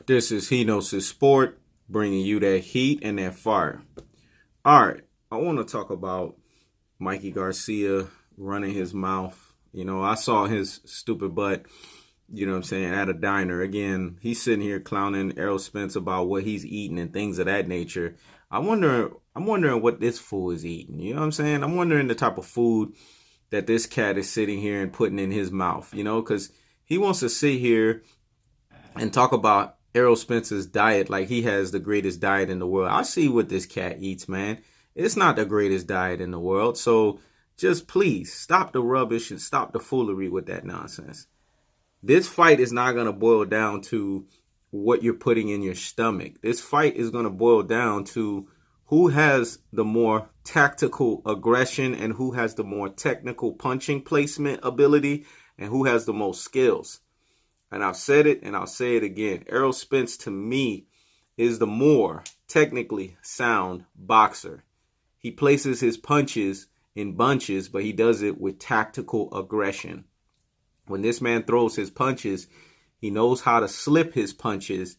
This is He Knows His Sport, bringing you that heat and that fire. All right, I want to talk about Mikey Garcia running his mouth. I saw his stupid butt, at a diner. Again, he's sitting here clowning Errol Spence about what he's eating and things of that nature. I'm wondering what this fool is eating. You know what I'm saying? I'm wondering the type of food that this cat is sitting here and putting in his mouth, because he wants to sit here and talk about Errol Spence's diet like he has the greatest diet in the world. I see what this cat eats, man. It's not the greatest diet in the world. So just please stop the rubbish and stop the foolery with that nonsense. This fight is not going to boil down to what you're putting in your stomach. This fight is going to boil down to who has the more tactical aggression and who has the more technical punching placement ability and who has the most skills. And I've said it and I'll say it again. Errol Spence, to me, is the more technically sound boxer. He places his punches in bunches, but he does it with tactical aggression. When this man throws his punches, he knows how to slip his punches,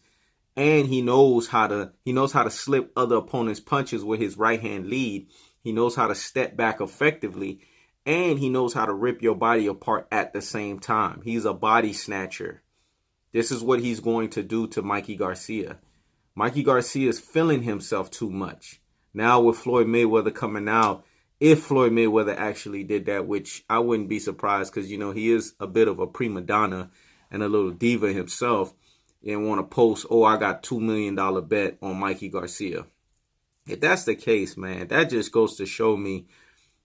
and he knows how to slip other opponents' punches with his right hand lead. He knows how to step back effectively, and he knows how to rip your body apart at the same time. He's a body snatcher. This is what he's going to do to Mikey Garcia. Mikey Garcia is feeling himself too much. Now with Floyd Mayweather coming out, if Floyd Mayweather actually did that, which I wouldn't be surprised because, he is a bit of a prima donna and a little diva himself and want to post, I got $2 million bet on Mikey Garcia. If that's the case, man, that just goes to show me,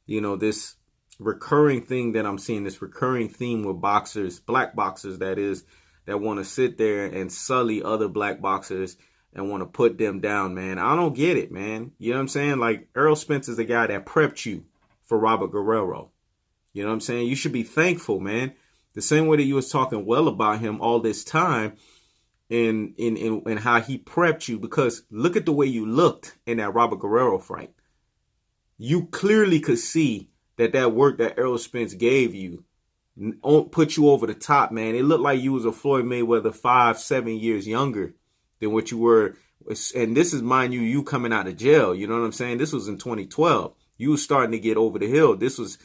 this recurring thing that I'm seeing, this recurring theme with boxers, black boxers that is, that want to sit there and sully other black boxers and want to put them down, man. I don't get it, man. You know what I'm saying? Like, Errol Spence is the guy that prepped you for Robert Guerrero. You know what I'm saying? You should be thankful, man. The same way that you was talking well about him all this time in how he prepped you, because look at the way you looked in that Robert Guerrero fight. You clearly could see that work that Errol Spence gave you put you over the top, man. It looked like you was a Floyd Mayweather 5-7 years younger than what you were. And this is, mind you, you coming out of jail. You know what I'm saying? This was in 2012. You was starting to get over the hill. This was,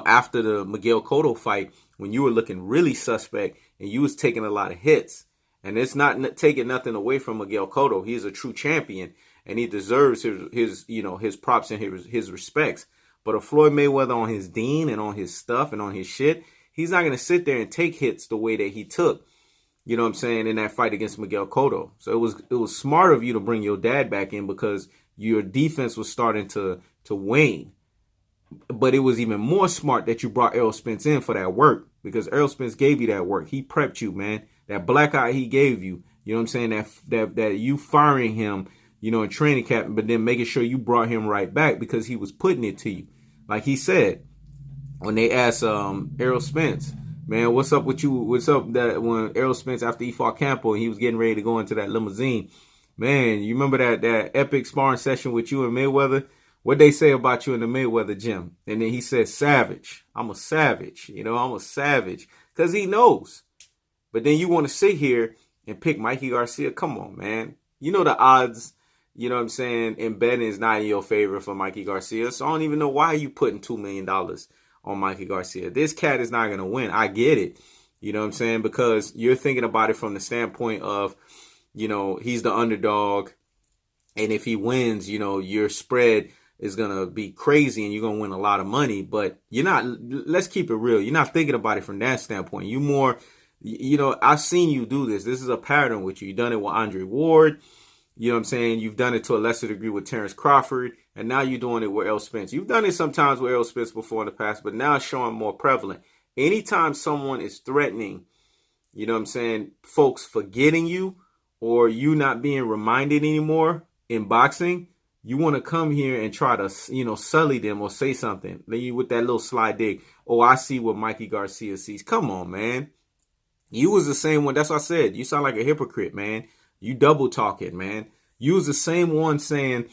after the Miguel Cotto fight, when you were looking really suspect and you was taking a lot of hits. And it's not taking nothing away from Miguel Cotto. He's a true champion and he deserves his props and his respects. But a Floyd Mayweather on his dean and on his stuff and on his shit, he's not going to sit there and take hits the way that he took, in that fight against Miguel Cotto. So it was smart of you to bring your dad back in because your defense was starting to wane. But it was even more smart that you brought Errol Spence in for that work, because Errol Spence gave you that work. He prepped you, man. That black eye he gave you, that you firing him, in training camp, but then making sure you brought him right back because he was putting it to you. Like he said, when they asked Errol Spence, man, what's up with you? What's up that when Errol Spence, after he fought Campo and he was getting ready to go into that limousine, man, you remember that epic sparring session with you and Mayweather? What they say about you in the Mayweather gym? And then he said, savage. I'm a savage. I'm a savage. Because he knows. But then you want to sit here and pick Mikey Garcia? Come on, man. The odds, in betting is not in your favor for Mikey Garcia. So I don't even know why you putting $2 million on Mikey Garcia. This cat is not going to win. I get it. Because you're thinking about it from the standpoint of, he's the underdog. And if he wins, your spread is going to be crazy and you're going to win a lot of money. But you're not, let's keep it real. You're not thinking about it from that standpoint. You more, I've seen you do this. This is a pattern with you. You've done it with Andre Ward. You've done it to a lesser degree with Terrence Crawford. And now you're doing it with Errol Spence. You've done it sometimes with Errol Spence before in the past, but now it's showing more prevalent. Anytime someone is threatening, folks forgetting you or you not being reminded anymore in boxing, you want to come here and try to, sully them or say something. Then you with that little sly dig. Oh, I see what Mikey Garcia sees. Come on, man. You was the same one. That's what I said. You sound like a hypocrite, man. You double talking, man. You was the same one saying,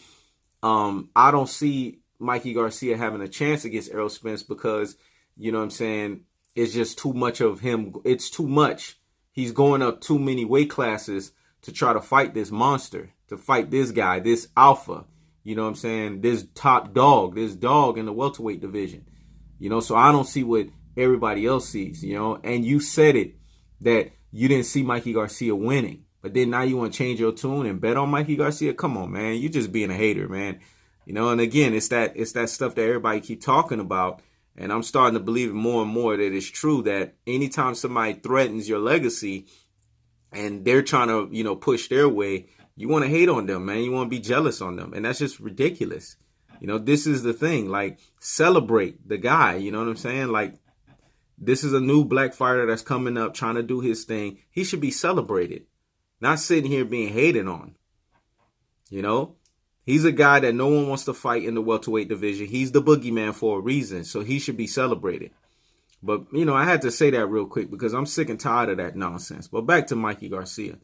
I don't see Mikey Garcia having a chance against Errol Spence because, it's just too much of him. It's too much. he's going up too many weight classes to try to fight this monster, to fight this guy, this alpha, you know what I'm saying? This top dog, this dog in the welterweight division, you know? So I don't see what everybody else sees, you know? And you said it, that you didn't see Mikey Garcia winning, but then now you want to change your tune and bet on Mikey Garcia? Come on, man. You're just being a hater, man. You know, and again, it's that stuff that everybody keep talking about. And I'm starting to believe more and more that it's true that anytime somebody threatens your legacy and they're trying to, you know, push their way, you want to hate on them, man. You want to be jealous on them. And that's just ridiculous. You know, this is the thing, like, celebrate the guy. You know what I'm saying? Like, this is a new black fighter that's coming up trying to do his thing. He should be celebrated, not sitting here being hated on. You know, he's a guy that no one wants to fight in the welterweight division. He's the boogeyman for a reason, so he should be celebrated. But, you know, I had to say that real quick because I'm sick and tired of that nonsense. But back to Mikey Garcia.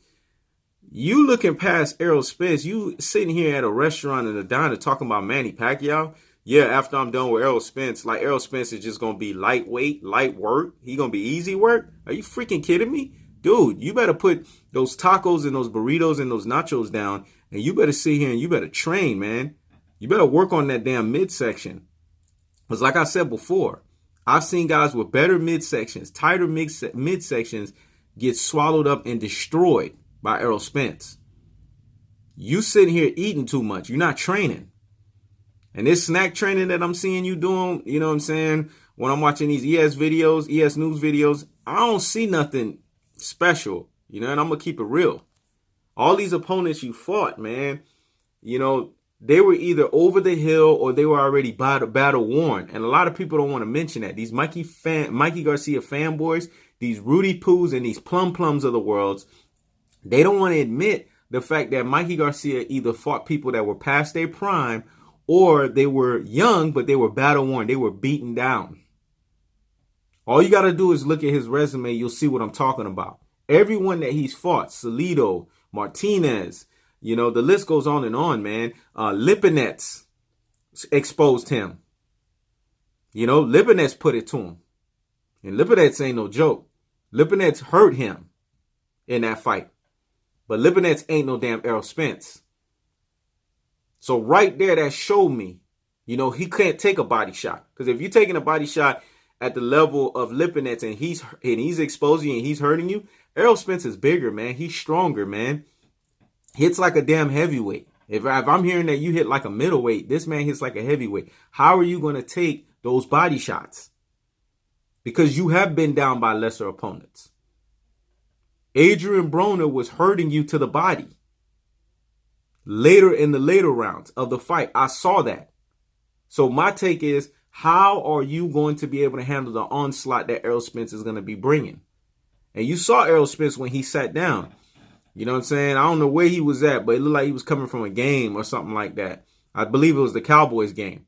You looking past Errol Spence, you sitting here at a restaurant in a diner talking about Manny Pacquiao. Yeah, after I'm done with Errol Spence, like Errol Spence is just going to be lightweight, light work. He going to be easy work? Are you freaking kidding me? Dude, you better put those tacos and those burritos and those nachos down, and you better sit here and you better train, man. You better work on that damn midsection. Because like I said before, I've seen guys with better midsections, tighter midsections get swallowed up and destroyed by Errol Spence. You sitting here eating too much. You're not training. And this snack training that I'm seeing you doing, you know what I'm saying? When I'm watching these ES videos, ES News videos, I don't see nothing special, you know, and I'm going to keep it real. All these opponents you fought, man, you know, they were either over the hill or they were already battle worn. And a lot of people don't want to mention that. These Mikey Garcia fanboys, these Rudy Poos and these plums of the world, they don't want to admit the fact that Mikey Garcia either fought people that were past their prime or they were young, but they were battle worn. They were beaten down. All you got to do is look at his resume. You'll see what I'm talking about. Everyone that he's fought, Salido, Martinez, you know, the list goes on and on, man. Lipinets exposed him. You know, Lipinets put it to him. And Lipinets ain't no joke. Lipinets hurt him in that fight. But Lipinets ain't no damn Errol Spence. So right there, that showed me, you know, he can't take a body shot. Because if you're taking a body shot at the level of Lipinets and he's exposing you and he's hurting you, Errol Spence is bigger, man. He's stronger, man. Hits like a damn heavyweight. If I'm hearing that you hit like a middleweight, this man hits like a heavyweight. How are you going to take those body shots? Because you have been down by lesser opponents. Adrian Broner was hurting you to the body. Later in the later rounds of the fight, I saw that. So my take is, how are you going to be able to handle the onslaught that Errol Spence is going to be bringing? And you saw Errol Spence when he sat down. You know what I'm saying? I don't know where he was at, but it looked like he was coming from a game or something like that. I believe it was the Cowboys game.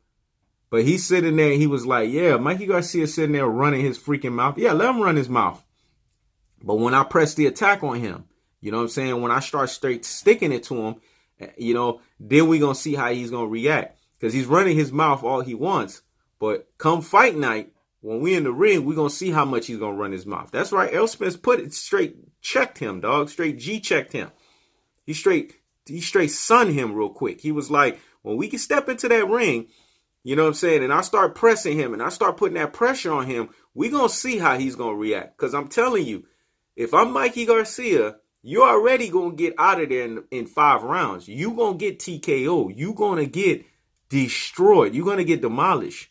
But he's sitting there and he was like, yeah, Mikey Garcia sitting there running his freaking mouth. Yeah, let him run his mouth. But when I press the attack on him, you know what I'm saying? When I start straight sticking it to him, you know, then we're going to see how he's going to react. Because he's running his mouth all he wants. But come fight night, when we in the ring, we're going to see how much he's going to run his mouth. That's right. Errol Spence put it straight, checked him, dog. Straight G-checked him. He straight sunned him real quick. He was like, when we can step into that ring, you know what I'm saying, and I start pressing him and I start putting that pressure on him, we're going to see how he's going to react. Because I'm telling you, if I'm Mikey Garcia, you're already going to get out of there in 5 rounds. You're going to get TKO. You're going to get destroyed. You're going to get demolished.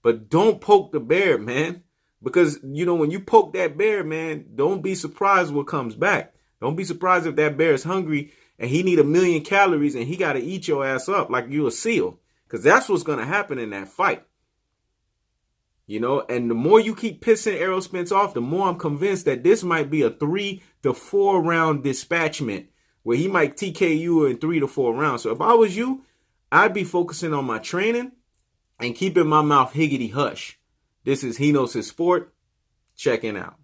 But don't poke the bear, man. Because, you know, when you poke that bear, man, don't be surprised what comes back. Don't be surprised if that bear is hungry and he need 1,000,000 calories and he got to eat your ass up like you a seal. Because that's what's going to happen in that fight. You know, and the more you keep pissing Errol Spence off, the more I'm convinced that this might be a 3 to 4 round dispatchment where he might TK you in 3 to 4 rounds. So if I was you, I'd be focusing on my training and keeping my mouth higgity hush. This is He Knows His Sport. Checking out.